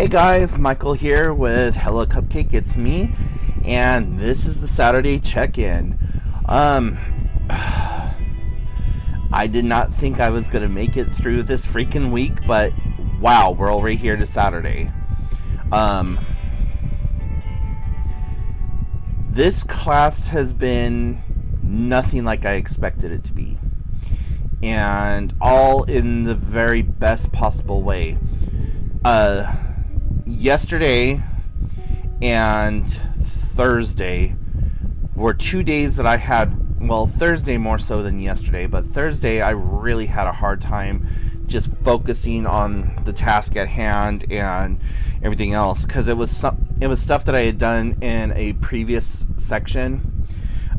Hey guys, Michael here with Hello Cupcake, it's me, and this is the Saturday check-in. I did not think I was going to make it through this freaking week, but wow, we're already here to Saturday. This class has been nothing like I expected it to be, and all in the very best possible way. Yesterday and Thursday were 2 days that I had, well, Thursday more so than yesterday, but Thursday I really had a hard time just focusing on the task at hand and everything else, because it was stuff that I had done in a previous section,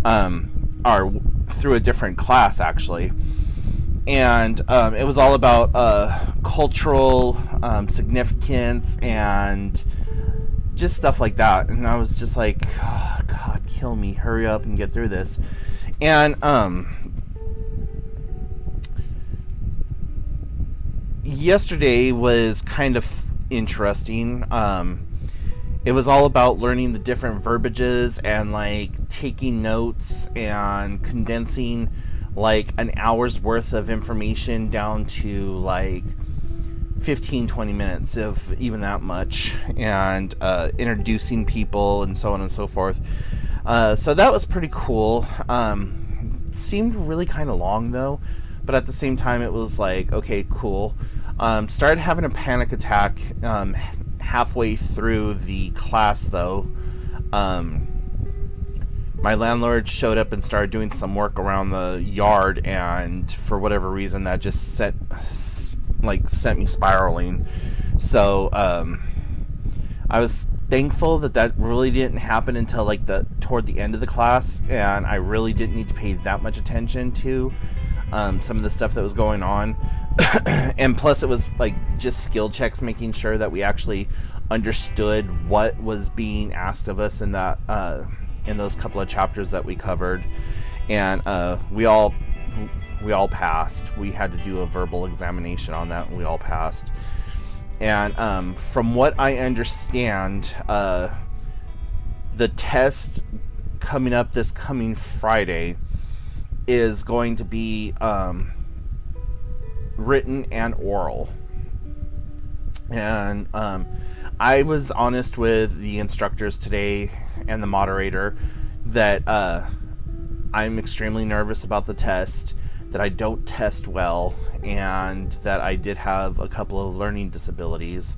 or through a different class actually. And it was all about cultural significance and just stuff like that. And I was just like, oh, God, kill me. Hurry up and get through this. And yesterday was kind of interesting. It was all about learning the different verbiages and like taking notes and condensing like an hour's worth of information down to like 15-20 minutes, if even that much, and introducing people and so on and so forth. So that was pretty cool. Seemed really kind of long though, but at the same time it was like, okay, cool. Started having a panic attack halfway through the class though. My landlord showed up and started doing some work around the yard, and for whatever reason that just sent me spiraling. So I was thankful that really didn't happen until like toward the end of the class, and I really didn't need to pay that much attention to some of the stuff that was going on. And plus it was like just skill checks, making sure that we actually understood what was being asked of us in that in those couple of chapters that we covered. And we all passed. We had to do a verbal examination on that, and we all passed. And from what I understand, the test coming up this coming Friday is going to be written and oral. And I was honest with the instructors today and the moderator that I'm extremely nervous about the test, that I don't test well, and that I did have a couple of learning disabilities.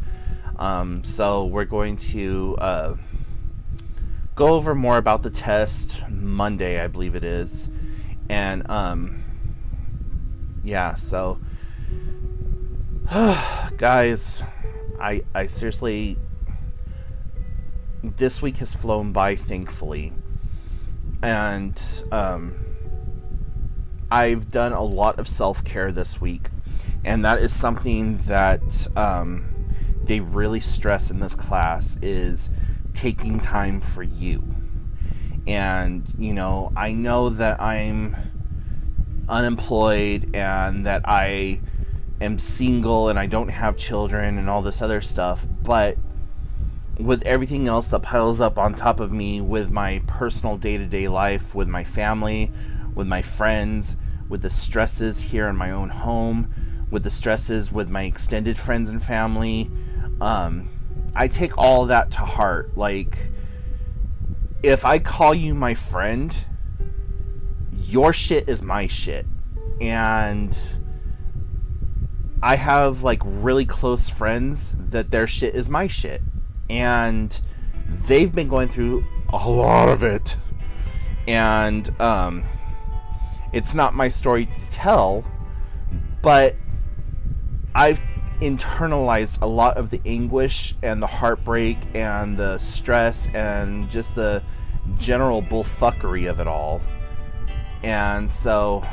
So we're going to go over more about the test Monday, I believe it is. And yeah, so guys, I seriously, this week has flown by, thankfully. And I've done a lot of self-care this week, and that is something that they really stress in this class, is taking time for you. And you know, I know that I'm unemployed and that I am single and I don't have children and all this other stuff, but with everything else that piles up on top of me, with my personal day-to-day life, with my family, with my friends, with the stresses here in my own home, with the stresses with my extended friends and family, I take all that to heart. Like, if I call you my friend, your shit is my shit. And I have like really close friends that their shit is my shit, and they've been going through a lot of it. And it's not my story to tell, but I've internalized a lot of the anguish and the heartbreak and the stress and just the general bullfuckery of it all. And so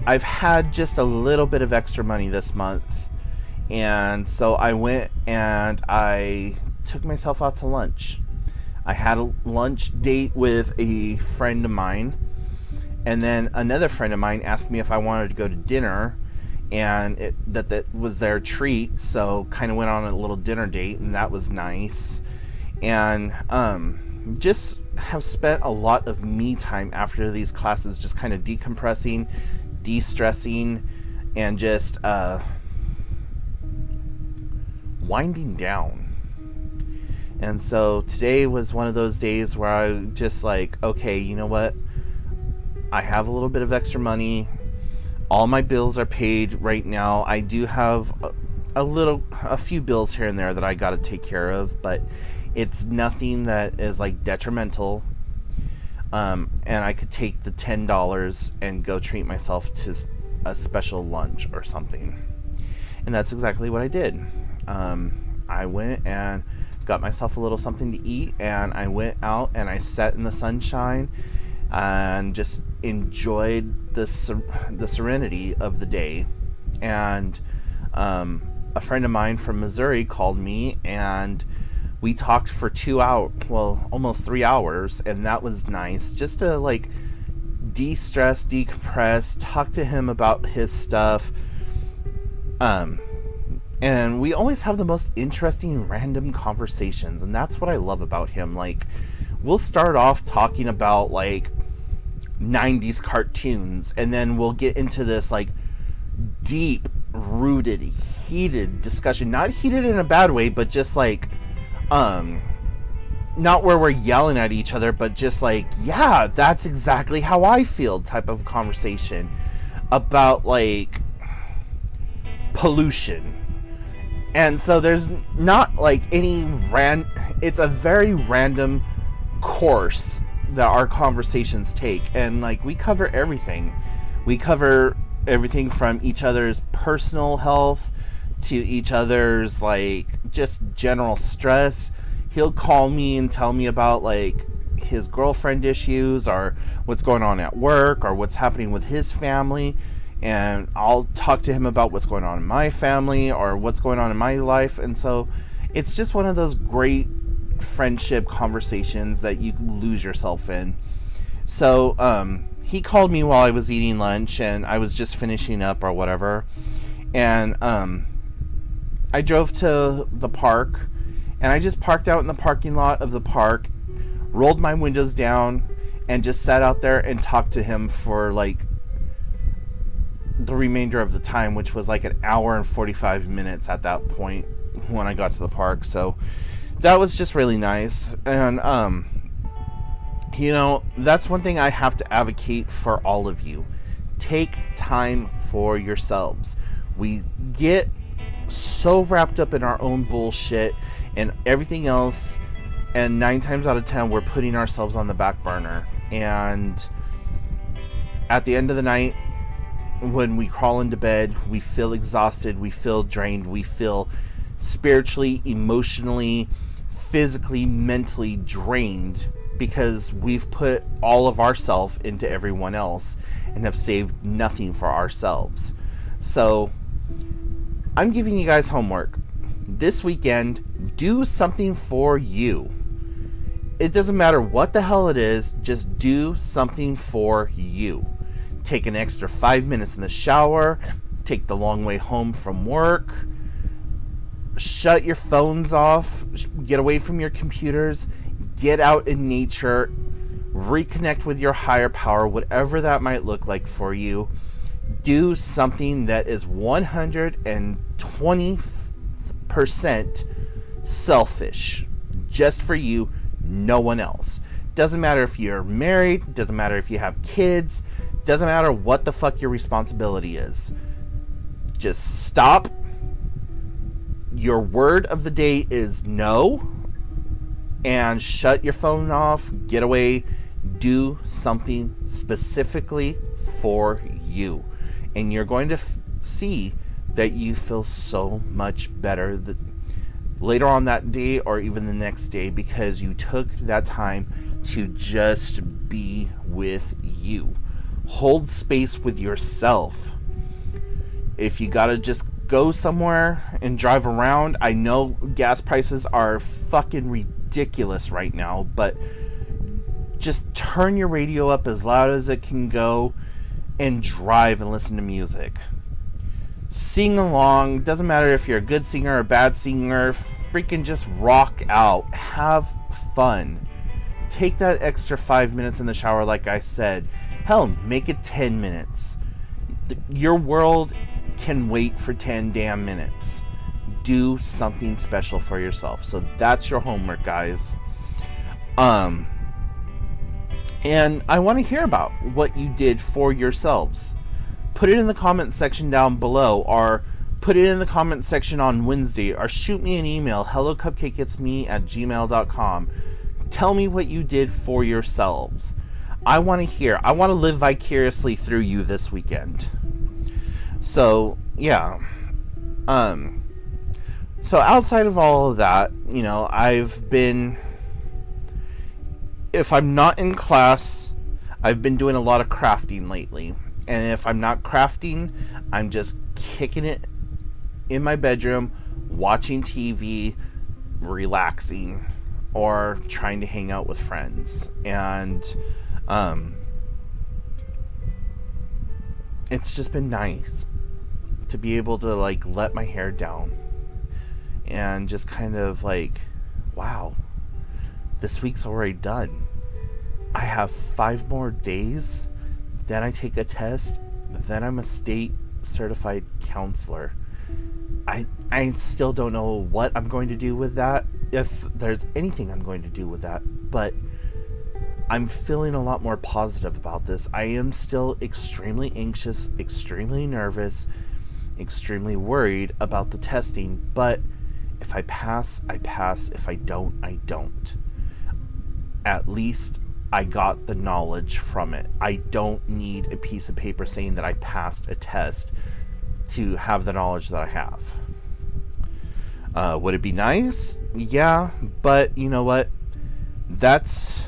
I've had just a little bit of extra money this month, and so I went and I took myself out to lunch. I had a lunch date with a friend of mine, and then another friend of mine asked me if I wanted to go to dinner, and that was their treat, so kind of went on a little dinner date, and that was nice. And just have spent a lot of me time after these classes, just kind of decompressing, de-stressing, and just winding down. And so today was one of those days where I just like, okay, you know what? I have a little bit of extra money. All my bills are paid right now. I do have a few bills here and there that I got to take care of, but it's nothing that is like detrimental. And I could take the $10 and go treat myself to a special lunch or something. And that's exactly what I did. I went and got myself a little something to eat, and I went out and I sat in the sunshine and just enjoyed the serenity of the day. And a friend of mine from Missouri called me, and we talked for 2 hours, well, almost 3 hours, and that was nice, just to like de-stress, decompress, talk to him about his stuff. And we always have the most interesting random conversations, and that's what I love about him. Like, we'll start off talking about like 90s cartoons, and then we'll get into this like deep rooted, heated discussion. Not heated in a bad way, but just like not where we're yelling at each other, but just like, yeah, that's exactly how I feel type of conversation about like pollution. And so there's not like any it's a very random course that our conversations take, and like we cover everything. We cover everything from each other's personal health to each other's like just general stress. He'll call me and tell me about like his girlfriend issues, or what's going on at work, or what's happening with his family. And I'll talk to him about what's going on in my family or what's going on in my life. And so it's just one of those great friendship conversations that you lose yourself in. So he called me while I was eating lunch, and I was just finishing up or whatever. And I drove to the park, and I just parked out in the parking lot of the park, rolled my windows down, and just sat out there and talked to him for like the remainder of the time, which was like an hour and 45 minutes at that point when I got to the park. So that was just really nice. And you know, that's one thing I have to advocate for all of you. Take time for yourselves. We get so wrapped up in our own bullshit and everything else, and 9 times out of 10 we're putting ourselves on the back burner. And at the end of the night, when we crawl into bed, we feel exhausted, we feel drained, we feel spiritually, emotionally, physically, mentally drained, because we've put all of ourselves into everyone else and have saved nothing for ourselves. So I'm giving you guys homework. This weekend, do something for you. It doesn't matter what the hell it is, just do something for you. Take an extra 5 minutes in the shower, take the long way home from work, shut your phones off, get away from your computers, get out in nature, reconnect with your higher power, whatever that might look like for you. Do something that is 120% selfish, just for you, no one else. Doesn't matter if you're married, doesn't matter if you have kids, doesn't matter what the fuck your responsibility is. Just stop. Your word of the day is no. And shut your phone off. Get away. Do something specifically for you. And you're going to see that you feel so much better later on that day or even the next day, because you took that time to just be with you. Hold space with yourself. If you gotta just go somewhere and drive around, I know gas prices are fucking ridiculous right now, but just turn your radio up as loud as it can go and drive and listen to music. Sing along. Doesn't matter if you're a good singer or a bad singer. Freaking just rock out. Have fun. Take that extra 5 minutes in the shower, like I said. Hell, make it 10 minutes. Your world can wait for 10 damn minutes. Do something special for yourself. So that's your homework, guys. And I want to hear about what you did for yourselves. Put it in the comment section down below, or put it in the comment section on Wednesday, or shoot me an email, hellocupcakeitsme@gmail.com. Tell me what you did for yourselves. I want to hear. I want to live vicariously through you this weekend. So, yeah. So outside of all of that, you know, I've been... If I'm not in class, I've been doing a lot of crafting lately. And if I'm not crafting, I'm just kicking it in my bedroom, watching TV, relaxing, or trying to hang out with friends. And it's just been nice to be able to like let my hair down and just kind of like, wow, this week's already done. I have 5 more days, then I take a test, then I'm a state certified counselor. I still don't know what I'm going to do with that, if there's anything I'm going to do with that, but I'm feeling a lot more positive about this. I am still extremely anxious, extremely nervous, extremely worried about the testing, but if I pass, I pass. If I don't, I don't. At least I got the knowledge from it. I don't need a piece of paper saying that I passed a test to have the knowledge that I have. Would it be nice? Yeah, but you know what? That's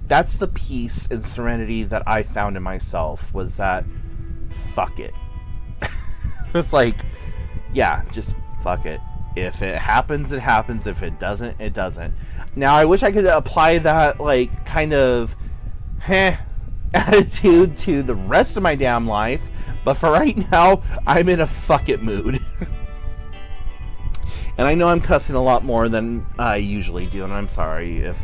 the peace and serenity that I found in myself, was that fuck it. Like, yeah, just fuck it. If it happens, it happens. If it doesn't, it doesn't. Now, I wish I could apply that, like, kind of attitude to the rest of my damn life, but for right now, I'm in a fuck it mood. And I know I'm cussing a lot more than I usually do, and I'm sorry if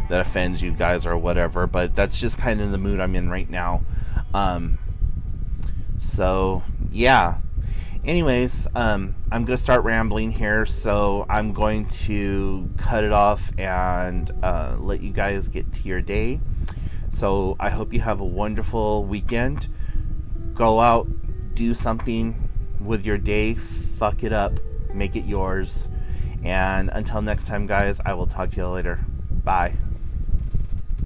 that offends you guys or whatever, but that's just kind of the mood I'm in right now. So, yeah. Anyways, I'm going to start rambling here, so I'm going to cut it off and let you guys get to your day. So I hope you have a wonderful weekend. Go out, do something with your day, fuck it up, make it yours. And until next time, guys, I will talk to you later. Bye.